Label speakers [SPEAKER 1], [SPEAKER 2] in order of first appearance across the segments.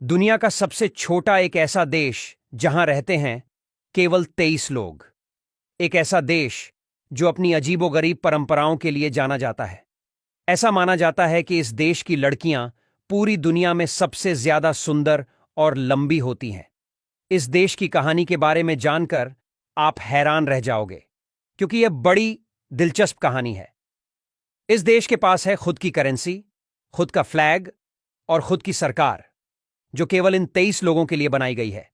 [SPEAKER 1] दुनिया का सबसे छोटा एक ऐसा देश जहां रहते हैं केवल 23 लोग। एक ऐसा देश जो अपनी अजीबोगरीब परंपराओं के लिए जाना जाता है। ऐसा माना जाता है कि इस देश की लड़कियां पूरी दुनिया में सबसे ज्यादा सुंदर और लंबी होती हैं। इस देश की कहानी के बारे में जानकर आप हैरान रह जाओगे, क्योंकि यह बड़ी दिलचस्प कहानी है। इस देश के पास है खुद की करेंसी, खुद का फ्लैग और खुद की सरकार, जो केवल इन 23 लोगों के लिए बनाई गई है।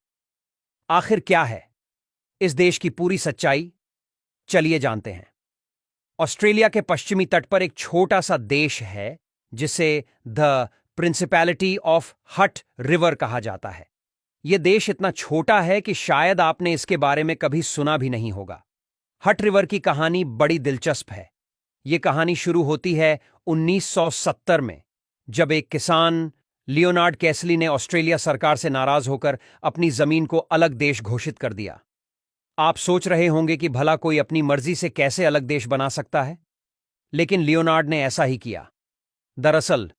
[SPEAKER 1] आखिर क्या है इस देश की पूरी सच्चाई? चलिए जानते हैं। ऑस्ट्रेलिया के पश्चिमी तट पर एक छोटा सा देश है जिसे द प्रिंसिपैलिटी ऑफ हट रिवर कहा जाता है। यह देश इतना छोटा है कि शायद आपने इसके बारे में कभी सुना भी नहीं होगा। हट रिवर की कहानी बड़ी दिलचस्प है। यह कहानी शुरू होती है 1970 में, जब एक किसान लियोनार्ड कैसली ने ऑस्ट्रेलिया सरकार से नाराज होकर अपनी जमीन को अलग देश घोषित कर दिया। आप सोच रहे होंगे कि भला कोई अपनी मर्जी से कैसे अलग देश बना सकता है, लेकिन लियोनार्ड ने ऐसा ही किया। दरअसल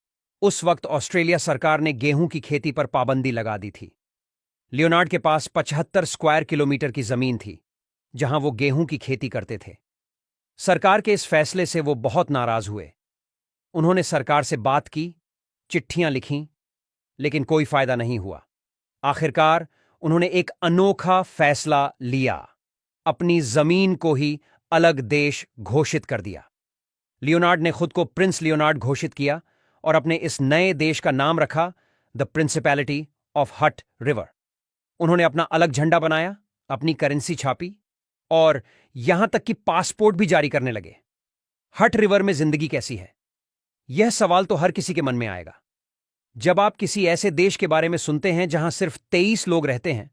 [SPEAKER 1] उस वक्त ऑस्ट्रेलिया सरकार ने गेहूं की खेती पर पाबंदी लगा दी थी। लियोनार्ड के पास 75 स्क्वायर किलोमीटर की जमीन थी जहां वो गेहूं की खेती करते थे। सरकार के इस फैसले से वो बहुत नाराज हुए। उन्होंने सरकार से बात की, चिट्ठियां लिखीं, लेकिन कोई फायदा नहीं हुआ। आखिरकार उन्होंने एक अनोखा फैसला लिया, अपनी जमीन को ही अलग देश घोषित कर दिया। लियोनार्ड ने खुद को प्रिंस लियोनार्ड घोषित किया और अपने इस नए देश का नाम रखा द प्रिंसिपैलिटी ऑफ हट रिवर। उन्होंने अपना अलग झंडा बनाया, अपनी करेंसी छापी और यहां तक कि पासपोर्ट भी जारी करने लगे। हट रिवर में जिंदगी कैसी है, यह सवाल तो हर किसी के मन में आएगा। जब आप किसी ऐसे देश के बारे में सुनते हैं जहां सिर्फ 23 लोग रहते हैं,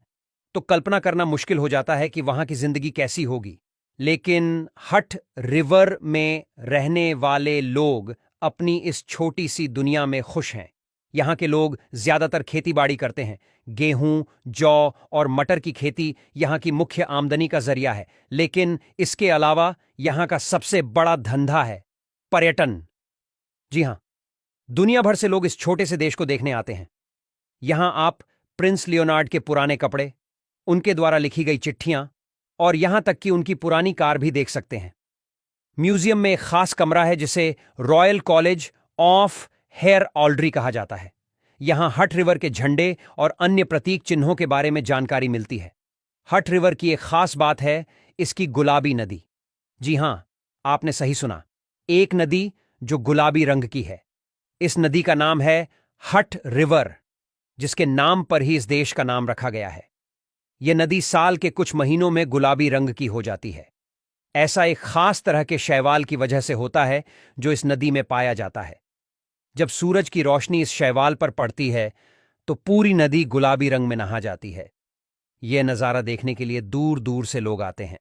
[SPEAKER 1] तो कल्पना करना मुश्किल हो जाता है कि वहां की जिंदगी कैसी होगी। लेकिन हट रिवर में रहने वाले लोग अपनी इस छोटी सी दुनिया में खुश हैं। यहां के लोग ज्यादातर खेतीबाड़ी करते हैं। गेहूं, जौ और मटर की खेती यहां की मुख्य आमदनी का जरिया है। लेकिन इसके अलावा यहां का सबसे बड़ा धंधा है पर्यटन। जी हां, दुनिया भर से लोग इस छोटे से देश को देखने आते हैं। यहां आप प्रिंस लियोनार्ड के पुराने कपड़े, उनके द्वारा लिखी गई चिट्ठियां और यहां तक कि उनकी पुरानी कार भी देख सकते हैं। म्यूजियम में एक खास कमरा है जिसे रॉयल कॉलेज ऑफ हेयर ऑल्ड्री कहा जाता है। यहां हट रिवर के झंडे और अन्य प्रतीक चिन्हों के बारे में जानकारी मिलती है। हट रिवर की एक खास बात है इसकी गुलाबी नदी। जी हां, आपने सही सुना, एक नदी जो गुलाबी रंग की है। इस नदी का नाम है हट रिवर, जिसके नाम पर ही इस देश का नाम रखा गया है। यह नदी साल के कुछ महीनों में गुलाबी रंग की हो जाती है। ऐसा एक खास तरह के शैवाल की वजह से होता है जो इस नदी में पाया जाता है। जब सूरज की रोशनी इस शैवाल पर पड़ती है तो पूरी नदी गुलाबी रंग में नहा जाती है। यह नज़ारा देखने के लिए दूर दूर से लोग आते हैं।